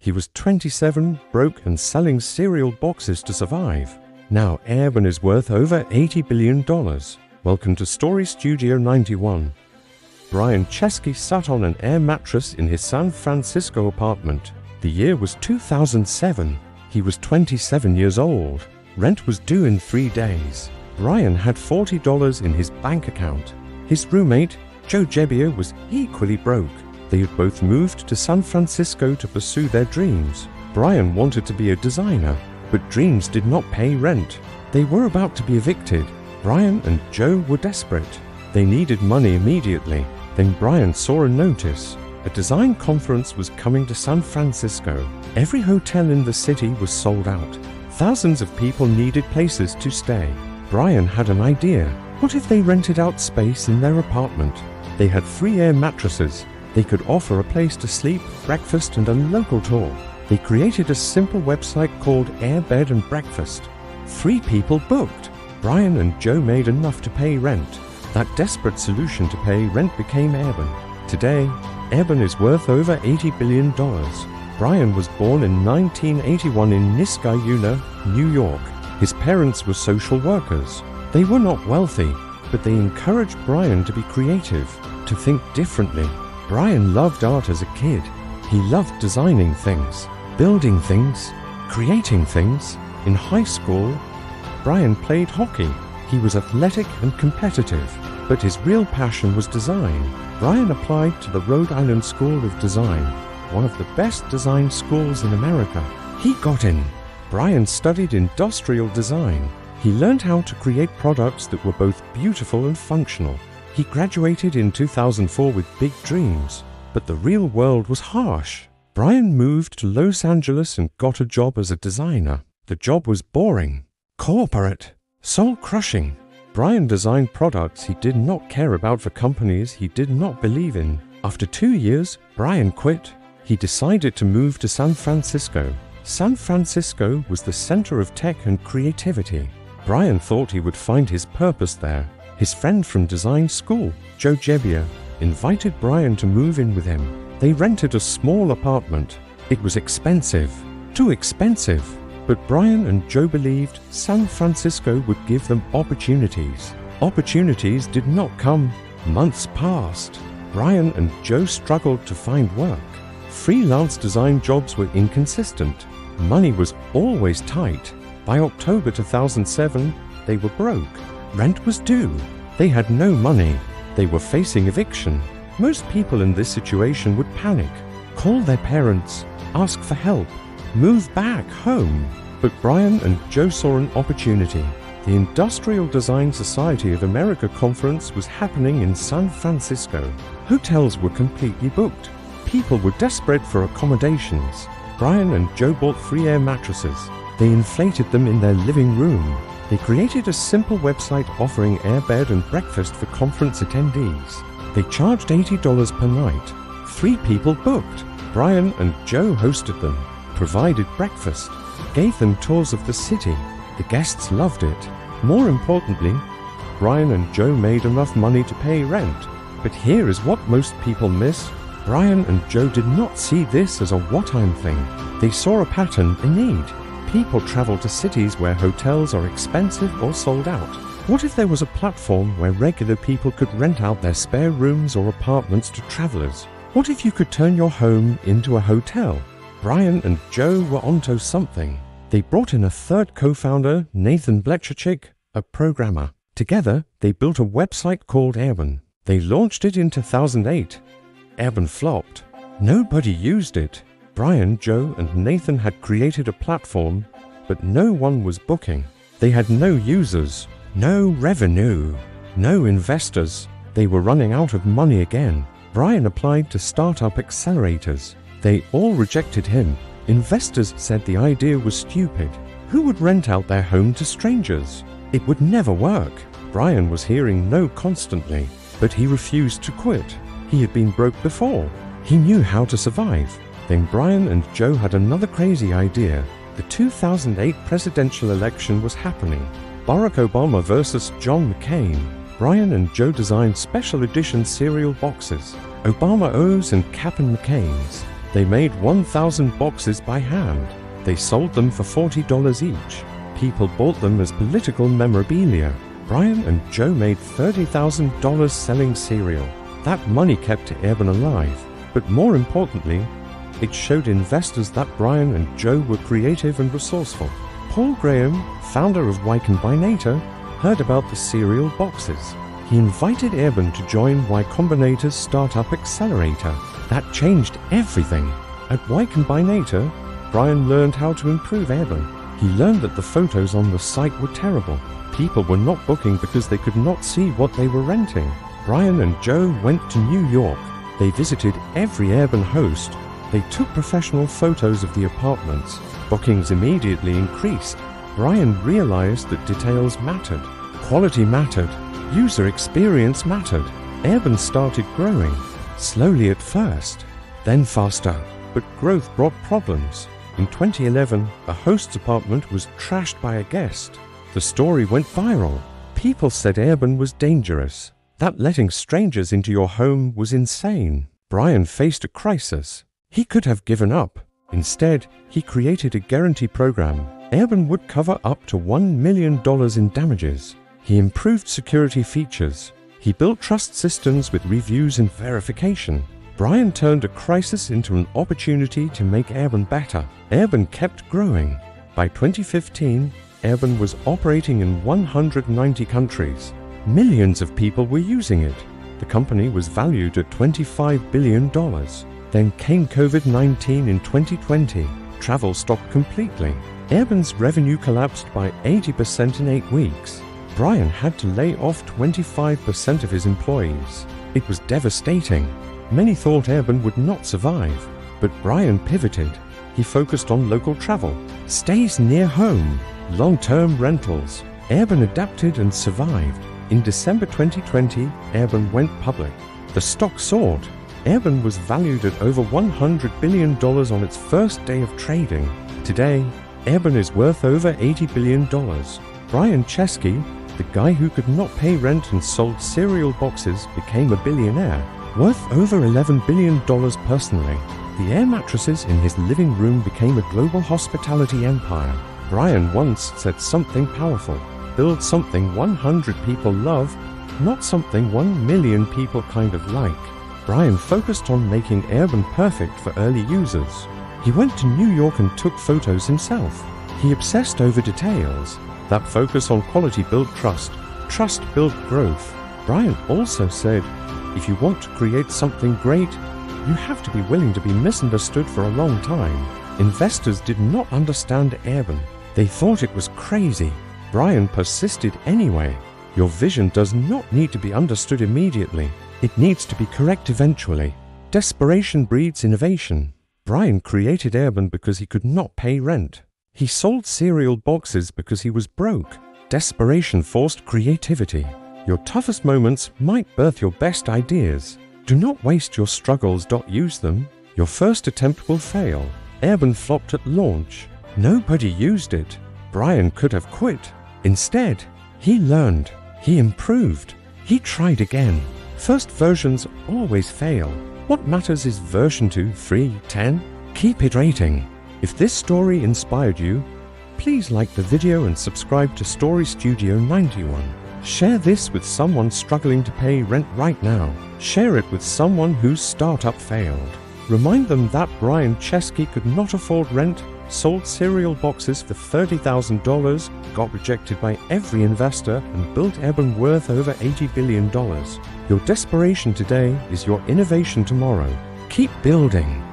He was 27, broke and selling cereal boxes to survive. Now Airbnb is worth over $80 billion. Welcome to Story Studio 91. Brian Chesky sat on an air mattress in his San Francisco apartment. The year was 2007. He was 27 years old. Rent was due in 3 days. Brian had $40 in his bank account. His roommate, Joe Gebbia, was equally broke. They had both moved to San Francisco to pursue their dreams. Brian wanted to be a designer, but dreams did not pay rent. They were about to be evicted. Brian and Joe were desperate. They needed money immediately. Then Brian saw a notice. A design conference was coming to San Francisco. Every hotel in the city was sold out. Thousands of people needed places to stay. Brian had an idea. What if they rented out space in their apartment? They had free air mattresses. They could offer a place to sleep, breakfast, and a local tour. They created a simple website called Air Bed and Breakfast. 3 people booked. Brian and Joe made enough to pay rent. That desperate solution to pay rent became Airbnb. Today, Airbnb is worth over $80 billion. Brian was born in 1981 in Niskayuna, New York. His parents were social workers. They were not wealthy, but they encouraged Brian to be creative, to think differently. Brian loved art as a kid. He loved designing things, building things, creating things. In high school, Brian played hockey. He was athletic and competitive, but his real passion was design. Brian applied to the Rhode Island School of Design, one of the best design schools in America. He got in. Brian studied industrial design. He learned how to create products that were both beautiful and functional. He graduated in 2004 with big dreams, but the real world was harsh. Brian moved to Los Angeles and got a job as a designer. The job was boring, corporate, soul-crushing. Brian designed products he did not care about for companies he did not believe in. After 2 years, Brian quit. He decided to move to San Francisco. San Francisco was the center of tech and creativity. Brian thought he would find his purpose there. His friend from design school, Joe Gebbia, invited Brian to move in with him. They rented a small apartment. It was expensive, too expensive, but Brian and Joe believed San Francisco would give them opportunities. Opportunities did not come. Months passed. Brian and Joe struggled to find work. Freelance design jobs were inconsistent. Money was always tight. By October 2007, they were broke. Rent was due. They had no money. They were facing eviction. Most people in this situation would panic, call their parents, ask for help, move back home. But Brian and Joe saw an opportunity. The Industrial Design Society of America conference was happening in San Francisco. Hotels were completely booked. People were desperate for accommodations. Brian and Joe bought free air mattresses. They inflated them in their living room. They created a simple website offering air bed and breakfast for conference attendees. They charged $80 per night. 3 people booked. Brian and Joe hosted them, provided breakfast, gave them tours of the city. The guests loved it. More importantly, Brian and Joe made enough money to pay rent. But here is what most people miss. Brian and Joe did not see this as a one-time thing. They saw a pattern, a need. People travel to cities where hotels are expensive or sold out. What if there was a platform where regular people could rent out their spare rooms or apartments to travelers? What if you could turn your home into a hotel? Brian and Joe were onto something. They brought in a third co-founder, Nathan Blecharczyk, a programmer. Together, they built a website called Airbnb. They launched it in 2008. Airbnb flopped. Nobody used it. Brian, Joe, and Nathan had created a platform, but no one was booking. They had no users, no revenue, no investors. They were running out of money again. Brian applied to startup accelerators. They all rejected him. Investors said the idea was stupid. Who would rent out their home to strangers? It would never work. Brian was hearing no constantly, but he refused to quit. He had been broke before. He knew how to survive. Then Brian and Joe had another crazy idea. The 2008 presidential election was happening. Barack Obama versus John McCain. Brian and Joe designed special edition cereal boxes. Obama O's and Cap'n McCain's. They made 1,000 boxes by hand. They sold them for $40 each. People bought them as political memorabilia. Brian and Joe made $30,000 selling cereal. That money kept Airbnb alive, but more importantly, it showed investors that Brian and Joe were creative and resourceful. Paul Graham, founder of Y Combinator, heard about the cereal boxes. He invited Airbnb to join Y Combinator's startup accelerator. That changed everything. At Y Combinator, Brian learned how to improve Airbnb. He learned that the photos on the site were terrible. People were not booking because they could not see what they were renting. Brian and Joe went to New York. They visited every Airbnb host. They took professional photos of the apartments. Bookings immediately increased. Brian realized that details mattered. Quality mattered. User experience mattered. Airbnb started growing. Slowly at first, then faster. But growth brought problems. In 2011, a host's apartment was trashed by a guest. The story went viral. People said Airbnb was dangerous, that letting strangers into your home was insane. Brian faced a crisis. He could have given up. Instead, he created a guarantee program. Airbnb would cover up to $1 million in damages. He improved security features. He built trust systems with reviews and verification. Brian turned a crisis into an opportunity to make Airbnb better. Airbnb kept growing. By 2015, Airbnb was operating in 190 countries. Millions of people were using it. The company was valued at $25 billion. Then came COVID-19 in 2020. Travel stopped completely. Airbnb's revenue collapsed by 80% in 8 weeks. Brian had to lay off 25% of his employees. It was devastating. Many thought Airbnb would not survive, but Brian pivoted. He focused on local travel, stays near home, long-term rentals. Airbnb adapted and survived. In December 2020, Airbnb went public. The stock soared. Airbnb was valued at over $100 billion on its first day of trading. Today, Airbnb is worth over $80 billion. Brian Chesky, the guy who could not pay rent and sold cereal boxes, became a billionaire, worth over $11 billion personally. The air mattresses in his living room became a global hospitality empire. Brian once said something powerful: build something 100 people love, not something 1 million people kind of like. Brian focused on making Airbnb perfect for early users. He went to New York and took photos himself. He obsessed over details. That focus on quality built trust. Trust built growth. Brian also said, if you want to create something great, you have to be willing to be misunderstood for a long time. Investors did not understand Airbnb. They thought it was crazy. Brian persisted anyway. Your vision does not need to be understood immediately. It needs to be correct eventually. Desperation breeds innovation. Brian created Airbnb because he could not pay rent. He sold cereal boxes because he was broke. Desperation forced creativity. Your toughest moments might birth your best ideas. Do not waste your struggles. Use them. Your first attempt will fail. Airbnb flopped at launch. Nobody used it. Brian could have quit. Instead, he learned. He improved. He tried again. First versions always fail. What matters is version 2, 3, 10. Keep iterating. If this story inspired you, please like the video and subscribe to Story Studio 91. Share this with someone struggling to pay rent right now. Share it with someone whose startup failed. Remind them that Brian Chesky could not afford rent, sold cereal boxes for $30,000, got rejected by every investor, and built Airbnb worth over $80 billion. Your desperation today is your innovation tomorrow. Keep building.